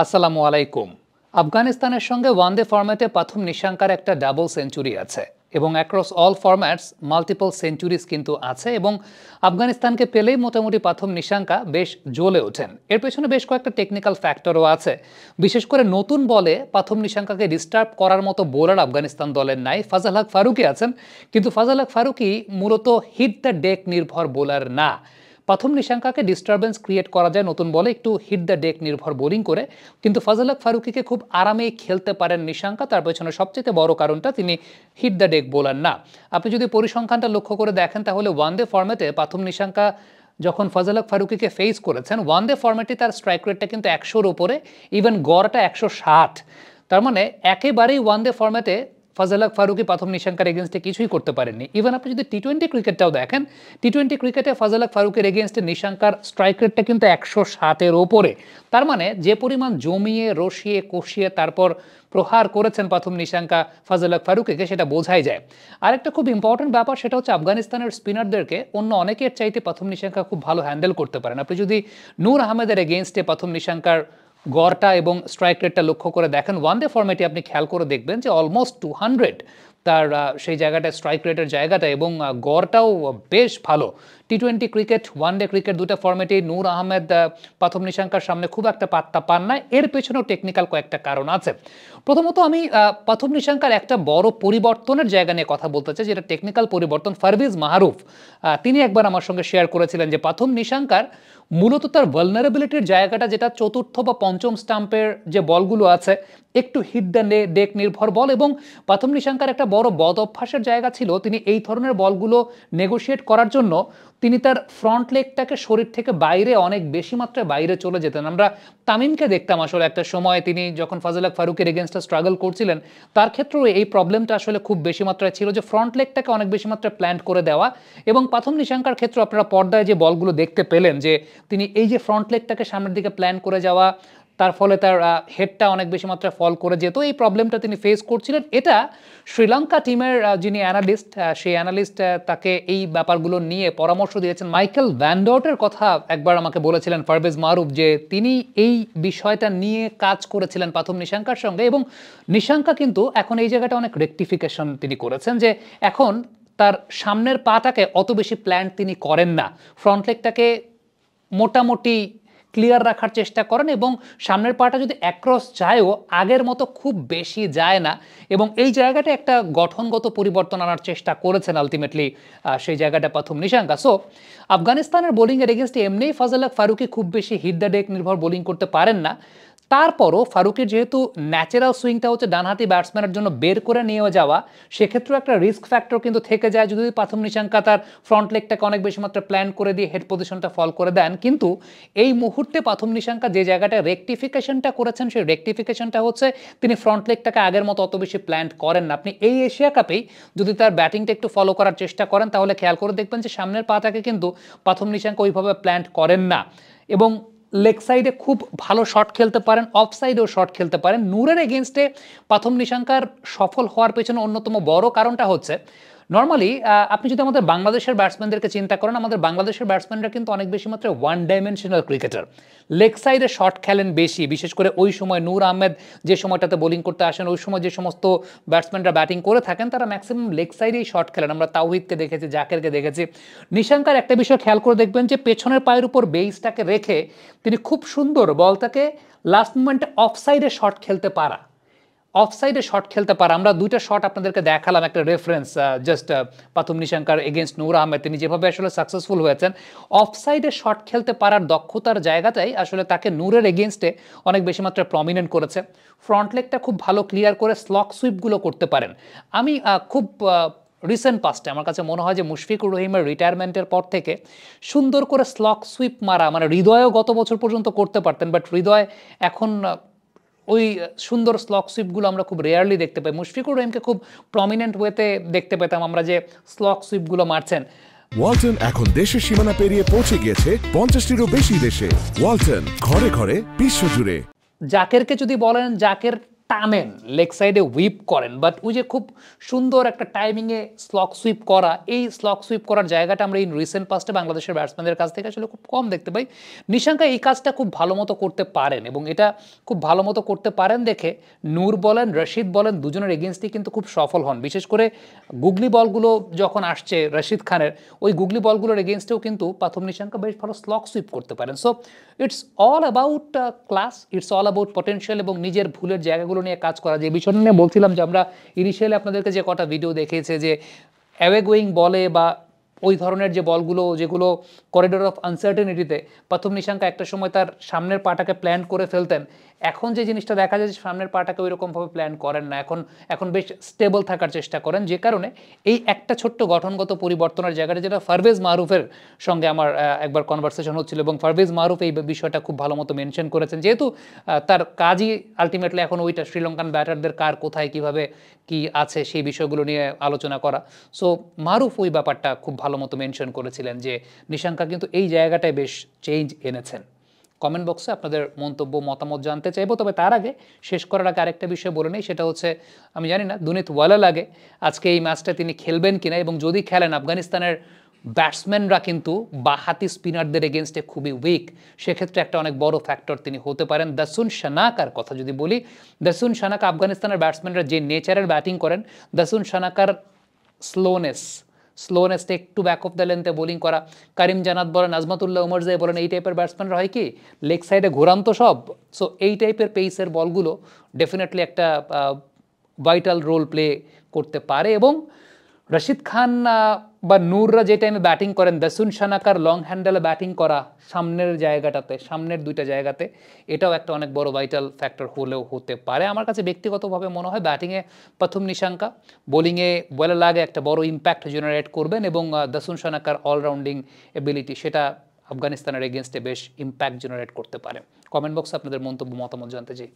আসসালামু আলাইকুম। আফগানিস্তানের সঙ্গে ওয়ানডে ফরম্যাটে প্রথম নিশাঙ্কার একটা ডাবল সেঞ্চুরি আছে এবং across all formats multiple centuries কিন্তু আছে এবং আফগানিস্তানকে পেলেই মোটামুটি প্রথম নিশাঙ্কা বেশ জ্বলে ওঠেন। এর পেছনে বেশ কয়েকটা টেকনিক্যাল ফ্যাক্টরও আছে। বিশেষ করে নতুন বলে প্রথম নিশাঙ্কাকে ডিস্টার্ব করার মতো বোলার আফগানিস্তান দলের নাই। ফাজাল হক ফারুকি আছেন, কিন্তু ফাজাল হক ফারুকি মূলত হিট দ্য ডেক নির্ভর বোলার না। প্রথম নিশাঙ্কাকে ডিস্টারবেন্স ক্রিয়েট করা যায় নতুন বলে একটু হিট দ্য ডেক নির্ভর বোলিং করে, কিন্তু ফাজাল হক ফারুকিকে খুব আরামেই খেলতে পারেন নিশাঙ্কা। তার পেছনে সবচেয়ে বড় কারণটা তিনি হিট দ্য ডেক বোলার না। আপনি যদি পরিসংখ্যানটা লক্ষ্য করে দেখেন তাহলে ওয়ানডে ফরম্যাটে প্রথম নিশাঙ্কা যখন ফাজাল হক ফারুকিকে ফেস করেছেন, ওয়ানডে ফরম্যাটে তার স্ট্রাইক রেটটা কিন্তু 100-র উপরে, ইভেন গড়টা 160। তার মানে একেবারেই ওয়ানডে ফরম্যাটে ফাজাল হক ফারুকি প্রথম নিশাঙ্কার এগেনস্টে কিছুই করতে পারেননি। ইভেন আপনি যদি টি-20 ক্রিকেটটাও দেখেন, টি-20 ক্রিকেটে ফাজাল হক ফারুকের এগেনস্টে নিশাঙ্কার স্ট্রাইক রেটটা কিন্তু 160-এর ওপরে। তার মানে যে পরিমাণ জমিয়ে রসিয়ে কষিয়ে তারপর প্রহার করেছেন প্রথম নিশাঙ্কা ফাজাল হক ফারুকিকে, সেটা বোঝাই যায়। আরেকটা খুব ইম্পর্টেন্ট ব্যাপার, সেটা হচ্ছে আফগানিস্তানের স্পিনারদেরকে অন্য অনেকের চাইতে প্রথম নিশাঙ্কা খুব ভালো হ্যান্ডেল করতে পারেন। আপনি যদি নূর আহমেদের এগেনস্টে প্রথম নিশাঙ্কার গড়টা এবং স্ট্রাইক রেটটা লক্ষ্য করে দেখেন, ওয়ানডে ফরম্যাটে আপনি খেয়াল করে দেখবেন যে অলমোস্ট 200 তার সেই জায়গাটা স্ট্রাইক রেটের জায়গাটা, এবং গড়টাও বেশ ভালো। টি-20 ক্রিকেট, ওয়ানডে ক্রিকেট দুটো ফরম্যাটেই নূর আহমেদ প্রথম নিশাঙ্কার সামনে খুব একটা পাত্তা পান না। এর পেছনেও টেকনিক্যাল কয়েকটা কারণ আছে। প্রথমত আমি প্রথম নিশাঙ্কার একটা বড় পরিবর্তনের জায়গা নিয়ে কথা বলতে চাই, যেটা টেকনিক্যাল পরিবর্তন। পারভেজ মাহরুফ তিনি একবার আমার সঙ্গে শেয়ার করেছিলেন যে প্রথম নিশাঙ্কার মূলত তার ভালনারেবিলিটির জায়গাটা, যেটা চতুর্থ বা পঞ্চম স্টাম্পের যে বলগুলো আছে একটু হিট দ্য ডেক নির্ভর বল, এবং প্রথম নিশাঙ্কার একটা বড় বদ অভ্যাসের জায়গা ছিল তিনি এই ধরনের বলগুলো নেগোশিয়েট করার জন্য তিনি তার ফ্রন্ট লেগটাকে শরীর থেকে বাইরে অনেক বেশি মাত্রায় বাইরে চলে যেতেন। আমরা তামিমকে দেখতাম আসলে একটা সময় তিনি যখন ফাজাল হক ফারুকের এগেনস্টে স্ট্রাগল করছিলেন, তার ক্ষেত্রেও এই প্রবলেমটা আসলে খুব বেশি মাত্রায় ছিল যে ফ্রন্ট লেগটাকে অনেক বেশি মাত্রায় প্ল্যান্ট করে দেওয়া। এবং প্রথম নিশাঙ্কার ক্ষেত্রে আপনারা পর্দায় যে বলগুলো দেখতে পেলেন যে তিনি এই যে ফ্রন্ট লেগটাকে সামনের দিকে প্ল্যান করে যাওয়া, তার ফলে তার হেডটা অনেক বেশি মাত্রায় ফল করে যেত, এই প্রবলেমটা তিনি ফেস করছিলেন। এটা শ্রীলঙ্কা টিমের যিনি অ্যানালিস্ট, সেই অ্যানালিস্ট তাকে এই ব্যাপারগুলো নিয়ে পরামর্শ দিয়েছেন। মাইকেল ভ্যানডর্টের কথা একবার আমাকে বলেছিলেন পারভেজ মারুফ, যে তিনি এই বিষয়টা নিয়ে কাজ করেছিলেন প্রথম নিশাঙ্কার সঙ্গে, এবং নিশাঙ্কা কিন্তু এখন এই জায়গাটা অনেক রেকটিফিকেশন তিনি করেছেন, যে এখন তার সামনের পাটাকে অত বেশি প্ল্যান্ট তিনি করেন না, ফ্রন্ট লেগটাকে মোটামুটি ক্লিয়ার রাখার চেষ্টা করেন, এবং সামনের পাটা যদি অ্যাক্রস যায়ও আগের মতো খুব বেশি যায় না, এবং এই জায়গাটা একটা গঠনগত পরিবর্তন আনার চেষ্টা করেছেন আলটিমেটলি সেই জায়গাটা প্রথম নিশাঙ্কা। সো আফগানিস্তানের বোলিংয়ের এগেনস্টে এমনিই ফাজাল হক ফারুকি খুব বেশি হিট দ্য ডেক নির্ভর বোলিং করতে পারেন না। তারপরও ফারুকের যেহেতু ন্যাচারাল সুইংটা হচ্ছে ডানহাতি ব্যাটসম্যানের জন্য বের করে নিয়ে যাওয়া, সেক্ষেত্রেও একটা রিস্ক ফ্যাক্টর কিন্তু থেকে যায় যদি প্রথম নিশাঙ্কা তার ফ্রন্ট লেগটাকে অনেক বেশি মাত্রা প্ল্যান করে দিয়ে হেড পজিশনটা ফল করে দেন। কিন্তু এই মুহূর্তে প্রথম নিশাঙ্কা যে জায়গাটা রেকটিফিকেশনটা করেছেন, সেই রেকটিফিকেশনটা হচ্ছে তিনি ফ্রন্ট লেগটাকে আগের মতো অত বেশি প্ল্যান করেন না। আপনি এই এশিয়া কাপেই যদি তার ব্যাটিংটা একটু ফলো করার চেষ্টা করেন তাহলে খেয়াল করে দেখবেন যে সামনের পাটাকে কিন্তু প্রথম নিশাঙ্কা ওইভাবে প্ল্যান করেন না, এবং লেগ সাইডে খুব ভালো শট খেলতে পারেন, অফ সাইডেও শট খেলতে পারেন। নূরের এগেনস্টে প্রথম নিশাঙ্কার সফল হওয়ার পেছনে অন্যতম বড় কারণটা হচ্ছে নর্মালি আপনি যদি আমাদের বাংলাদেশের ব্যাটসম্যানদেরকে চিন্তা করেন, আমাদের বাংলাদেশের ব্যাটসম্যানরা কিন্তু অনেক বেশি মাত্রায় ওয়ান ডাইমেনশনাল ক্রিকেটার, লেগ সাইডে শট খেলেন বেশি। বিশেষ করে ওই সময় নূর আহমেদ যে সময়টাতে বোলিং করতে আসেন, ওই সময় যে সমস্ত ব্যাটসম্যানরা ব্যাটিং করে থাকেন তারা ম্যাক্সিমাম লেগ সাইডেই শট খেলেন। আমরা তাওহিদকে দেখেছি, জাকেরকে দেখেছি। নিশাঙ্কার একটা বিষয় খেয়াল করে দেখবেন যে পেছনের পায়ের উপর বেইসটাকে রেখে তিনি খুব সুন্দর বলটাকে লাস্ট মোমেন্টে অফ সাইডে শট খেলতে পারা, অফ সাইডে শট খেলতে পারে। আমরা দুইটা শট আপনাদেরকে দেখালাম, একটা রেফারেন্স জাস্ট প্রথম নিশাঙ্কার এগেনস্ট নূর আহমেদ তিনি যেভাবে আসলে সাকসেসফুল হয়েছেন। অফ সাইডে শট খেলতে পারার দক্ষতার জায়গাটাই আসলে তাকে নূরের এগেনস্টে অনেক বেশি মাত্রায় প্রমিনেন্ট করেছে। ফ্রন্ট লেগটা খুব ভালো ক্লিয়ার করে স্লক সুইপগুলো করতে পারেন। আমি খুব রিসেন্ট পাস্টে আমার কাছে মনে হয় যে মুশফিকুর রহিমের রিটায়ারমেন্টের পর থেকে সুন্দর করে স্লক সুইপ মারা, মানে হৃদয়ও গত বছর পর্যন্ত করতে পারতেন, বাট হৃদয় এখন ওই সুন্দর স্লক সুইপগুলো আমরা খুব রেয়ারলি দেখতে পাই। মুশফিকুর রহিমকে খুব প্রমিনেন্ট ওয়েতে দেখতে পেতাম আমরা যে স্লক সুইপগুলো মারছেন। ওয়ালটন এখন দেশের সীমানা পেরিয়ে পৌঁছে গিয়েছে 50টিরও বেশি দেশে। ওয়ালটন, ঘরে ঘরে বিশ্বজুড়ে। জাকেরকে যদি বলেন, জাকের টানেন, লেগ সাইডে হুইপ করেন, বাট ওই যে খুব সুন্দর একটা টাইমিংয়ে স্লক সুইপ করা, এই স্লক সুইপ করার জায়গাটা আমরা ইন রিসেন্ট পাস্টে বাংলাদেশের ব্যাটসম্যানদের কাছ থেকে আসলে খুব কম দেখতে পাই। নিশাঙ্কা এই কাজটা খুব ভালো মতো করতে পারেন এবং এটা খুব ভালো মতো করতে পারেন দেখে নূর বলেন, রশিদ বলেন, দুজনের এগেনস্টই কিন্তু খুব সফল হন। বিশেষ করে গুগলি বলগুলো যখন আসছে রশিদ খানের, ওই গুগলি বলগুলোর এগেনস্টেও কিন্তু পাথম নিশাঙ্কা বেশ ভালো স্লক সুইপ করতে পারেন। So it's all about class, it's all about potential এবং নিজের ভুলের জায়গাগুলো নিয়ে কাজ করা। যে বিষয়টা নিয়ে বলছিলাম যে আমরা ইনিশিয়ালি আপনাদেরকে যে কটা ভিডিও দেখিয়েছে যে অ্যাওয়ে গোয়িং বলে বা ওই ধরনের যে বলগুলো যেগুলো করিডোর অফ আনসার্টেনিটিতে পাথম নিশাঙ্কা একটা সময় তার সামনের পাটাকে প্ল্যান করে ফেলতেন, এখন যে জিনিসটা দেখা যায় যে সামনের পাটাকে ওই রকমভাবে প্ল্যান করেন না, এখন বেশ স্টেবল থাকার চেষ্টা করেন। যে কারণে এই একটা ছোট্ট গঠনগত পরিবর্তনের জায়গাটা, যেটা পারভেজ মারুফের সঙ্গে আমার একবার কনভারসেশন হচ্ছিল এবং পারভেজ মারুফ এই বিষয়টা খুব ভালো মতো মেনশন করেছেন, যেহেতু তার কাজই আলটিমেটলি এখন ওইটা শ্রীলঙ্কান ব্যাটারদের কার কোথায় কিভাবে কি আছে সেই বিষয়গুলো নিয়ে আলোচনা করা। সো মারুফ ওই ব্যাপারটা খুব ভালো মতো মেনশন করেছিলেন যে নিশাঙ্কা কিন্তু এই জায়গাটায় বেশ চেঞ্জ এনেছেন। কমেন্ট বক্সে আপনাদের মন্তব্য মতামত জানতে চাইবো, তবে তার আগে শেষ করার আগে আরেকটা বিষয় বলে নেই, সেটা হচ্ছে আমি জানি না দুনিত ওয়ালা লাগে আজকে এই ম্যাচটা তিনি খেলবেন কিনা, এবং যদি খেলেন আফগানিস্তানের ব্যাটসম্যানরা কিন্তু বাহাতি স্পিনারদের এগেনস্টে খুবই উইক, সেক্ষেত্রে একটা অনেক বড় ফ্যাক্টর তিনি হতে পারেন। দাসুন শানাকার কথা যদি বলি, দাসুন শানাকা আফগানিস্তানের ব্যাটসম্যানরা যে নেচারের ব্যাটিং করেন, দাসুন শানাকার স্লোনেসটা একটু ব্যাক অফ দ্য লেন্থে বোলিং করা, কারিম জানাত বলেন, আজমাতুল্লাহ উমরজাই বলেন, এই টাইপের ব্যাটসম্যানরা হয় কি লেগ সাইডে ঘোরান তো সব। সো এই টাইপের পেসের বলগুলো ডেফিনেটলি একটা ভাইটাল রোল প্লে করতে পারে। এবং রশিদ খান বা নূররা যে টাইমে ব্যাটিং করেন, দাসুন শানাকার লং হ্যান্ডেলে ব্যাটিং করা সামনের জায়গাটাতে, সামনের দুইটা জায়গাতে, এটাও একটা অনেক বড় ভাইটাল ফ্যাক্টর হলেও হতে পারে। আমার কাছে ব্যক্তিগতভাবে মনে হয় ব্যাটিংয়ে পাথম নিশাঙ্কা, বোলিংয়ে ওয়েলা লাগে একটা বড় ইম্প্যাক্ট জেনারেট করবেন এবং দাসুন শানাকার অলরাউন্ডিং এবিলিটি সেটা আফগানিস্তানের এগেনস্টে বেশ ইম্প্যাক্ট জেনারেট করতে পারে। কমেন্ট বক্সে আপনাদের মন্তব্য মতামত জানতে চাই।